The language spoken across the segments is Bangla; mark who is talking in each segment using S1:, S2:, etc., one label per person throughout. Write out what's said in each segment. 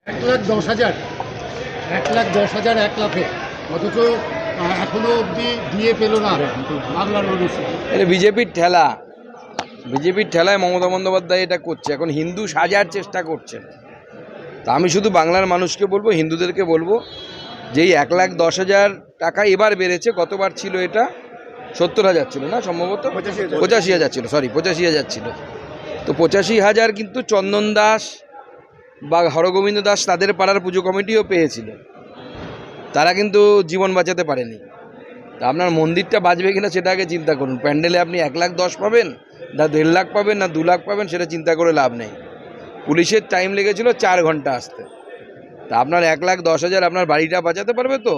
S1: 1,10,000 1,10,000 1 লাখে, অথচ এখনো অবধি দিয়ে পেল না বাংলার মানুষ।
S2: এটা বিজেপির ঠেলায় মমতা বন্দ্যোপাধ্যায় এটা করছে। এখন হিন্দু সাজার চেষ্টা করছেন। তা আমি শুধু বাংলার মানুষকে বলবো, হিন্দুদেরকে বলবো যে এই 1,10,000 টাকা এবার বেড়েছে। গতবার ছিল এটা 70,000 ছিল না, সম্ভবত 85,000 ছিল, 85,000 ছিল। তো 85,000 কিন্তু চন্দন দাস বা হরগোবিন্দ দাস তাদের পাড়ার পুজো কমিটিও পেয়েছিল, তারা কিন্তু জীবন বাঁচাতে পারেনি। তা আপনার মন্দিরটা বাঁচবে কিনা সেটা আগে চিন্তা করুন। প্যান্ডেলে আপনি 1,10,000 পাবেন, না 1.5 লাখ পাবেন, না 2 লাখ পাবেন, সেটা চিন্তা করে লাভ নেই। পুলিশের টাইম লেগেছিল 4 ঘন্টা আসতে। তা আপনার 1,10,000 আপনার বাড়িটা বাঁচাতে পারবে তো?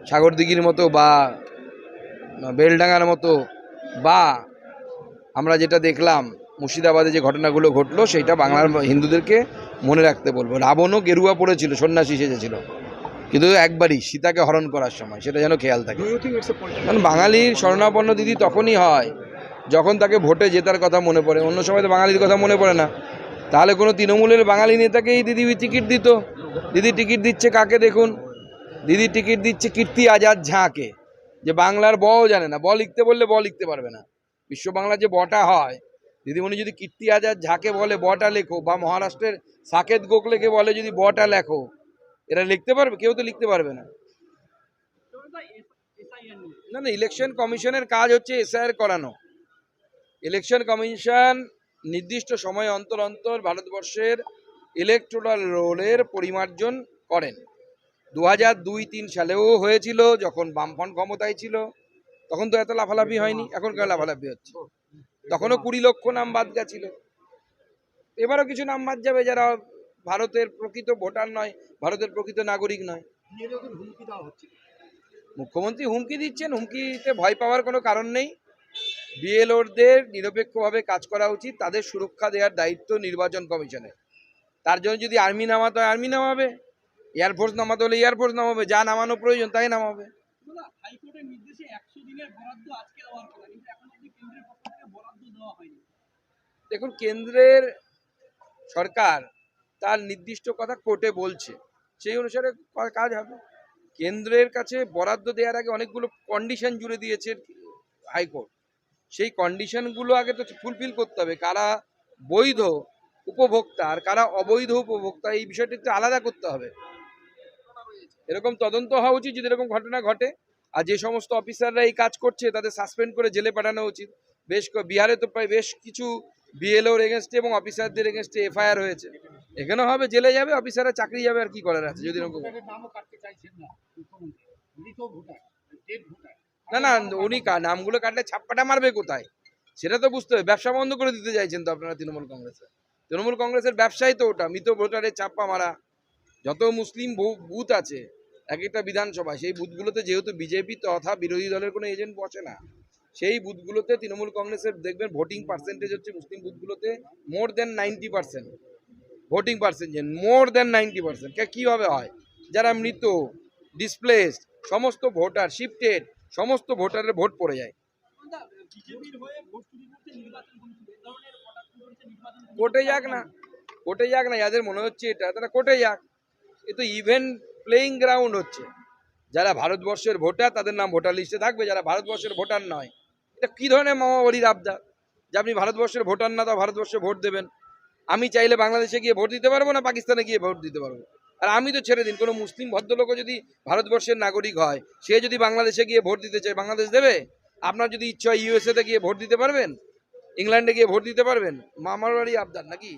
S2: সাগরদিঘির মতো বা বেলডাঙ্গার মতো, বা আমরা যেটা দেখলাম মুর্শিদাবাদে যে ঘটনাগুলো ঘটলো, সেইটা বাংলার হিন্দুদেরকে মনে রাখতে বলবো। রাবণও গেরুয়া পড়েছিল, সন্ন্যাসী সেজেছিল, কিন্তু একবারই সীতাকে হরণ করার সময়, সেটা যেন খেয়াল থাকে। কারণ বাঙালির শরণাপন্ন দিদি তখনই হয় যখন তাকে ভোটে জেতার কথা মনে পড়ে, অন্য সময় তো বাঙালির কথা মনে পড়ে না। তাহলে কোনো তৃণমূলের বাঙালি নেতাকেই দিদি টিকিট দিত। দিদি টিকিট দিচ্ছে কাকে দেখুন, দিদি টিকিট দিচ্ছে কীর্তি আজাদ ঝাঁকে, যে বাংলার বও জানে না, ব লিখতে বললে ব লিখতে পারবে না। বিশ্ব বাংলা যে বটা হয়, দিদিমণি যদি কীর্তি আজাদ ঝাঁকে বলে বটা লেখো, বা মহারাষ্ট্রের সাকেত গোখলেকে বলে যদি বটা লেখো, এরা লিখতে পারবে? কেউ তো লিখতে পারবে না। না না, ইলেকশন কমিশনের কাজ হচ্ছে এসআইআর করানো। ইলেকশন কমিশন নির্দিষ্ট সময় অন্তর অন্তর ভারতবর্ষের ইলেকটোরাল রোলের পরিমার্জন করেন। 2002-3 সালেও হয়েছিল, যখন বামফ্রন্ট ক্ষমতায় ছিল, তখন তো এত লাফালাফি হয়নি, এখন কেন লাফালাফি হচ্ছে? তখনও 20 লক্ষ নাম বাদ গেছিল, এবারও কিছু নাম বাদ যাবে যারা ভারতের প্রকৃত ভোটার নয়, ভারতের প্রকৃত নাগরিক নয়। মুখ্যমন্ত্রী হুমকি দিচ্ছেন, হুমকিতে ভয় পাওয়ার কোনো কারণ নেই। বিএলওদের নিরপেক্ষভাবে কাজ করা উচিত, তাদের সুরক্ষা দেওয়ার দায়িত্ব নির্বাচন কমিশনের। তার জন্য যদি আর্মি নামাতে হয় আর্মি নামাবে, এয়ারফোর্স নামাতে হলে এয়ারফোর্স নামাবে, যা নামানো প্রয়োজন তাই নামাবে। দেখুন, কেন্দ্রের সরকার তার নির্দিষ্ট কথা কোর্টে বলছে, সেই অনুসারে কাজ হবে। কেন্দ্রের কাছে বরাদ্দ দেওয়ার আগে অনেকগুলো কন্ডিশন জুড়ে দিয়েছে হাইকোর্ট, সেই কন্ডিশনগুলো আগে তো ফুলফিল করতে হবে। কারা বৈধ উপভোক্তা আর কারা অবৈধ উপভোক্তা, এই বিষয়টা একটু আলাদা করতে হবে। এরকম তদন্ত হওয়া উচিত যদি এরকম ঘটনা ঘটে। আর যে সমস্ত অফিসাররা এই কাজ করছে তাদের সাসপেন্ড করে জেলে পাঠানো উচিত। বিহারে তো প্রায় বেশ কিছু বিএলওর এগেনস্টে এবং অফিসারদের এগেনস্টে এফআইআর হয়েছে, এখানেও হবে, জেলে যাবে, অফিসাররা চাকরি যাবে, আর কি করার আছে যদি এরকম। না না, উনি নামগুলো কাটলে ছাপ্পাটা মারবে কোথায় সেটা তো বুঝতে হবে। ব্যবসা বন্ধ করে দিতে চাইছেন তো আপনারা তৃণমূল কংগ্রেসের ব্যবসায় তো ওটা, মৃত ভোটারের ছাপ্পা মারা। যত মুসলিম বুথ আছে এক একটা বিধানসভা, সেই বুথগুলোতে যেহেতু বিজেপি তথা বিরোধী দলের কোনো এজেন্ট বসে না, সেই বুথগুলোতে তৃণমূল কংগ্রেসের দেখবেন ভোটিং পার্সেন্টেজ হচ্ছে মুসলিম বুথগুলোতে মোর দেন 90%। ভোটিং পার্সেন্টেজ মোর দেন 90%। কীভাবে হয়? যারা মৃত, ডিসপ্লেসড, সমস্ত ভোটার, শিফটেড, সমস্ত ভোটারের ভোট পড়ে যায়। কোর্টে যাক না, যাদের মনে হচ্ছে এটা, তারা কোর্টে যাক। এ তো ইভেন প্লেইং গ্রাউন্ড হচ্ছে। যারা ভারতবর্ষের ভোটার তাদের নাম ভোটার লিস্টে থাকবে, যারা ভারতবর্ষের ভোটার নয়, এটা কি ধরনের মামাবাড়ির আবদার যে আপনি ভারতবর্ষের ভোটার না তা ভারতবর্ষে ভোট দেবেন? আমি চাইলে বাংলাদেশে গিয়ে ভোট দিতে পারবো না, পাকিস্তানে গিয়ে ভোট দিতে পারবো? আর আমি তো ছেড়ে দিন, কোনো মুসলিম ভদ্রলোকও যদি ভারতবর্ষের নাগরিক হয়, সে যদি বাংলাদেশে গিয়ে ভোট দিতে চায়, বাংলাদেশ দেবে? আপনার যদি ইচ্ছা হয় ইউএসএতে গিয়ে ভোট দিতে পারবেন, ইংল্যান্ডে গিয়ে ভোট দিতে পারবেন। মামার বাড়ি আবদার নাকি?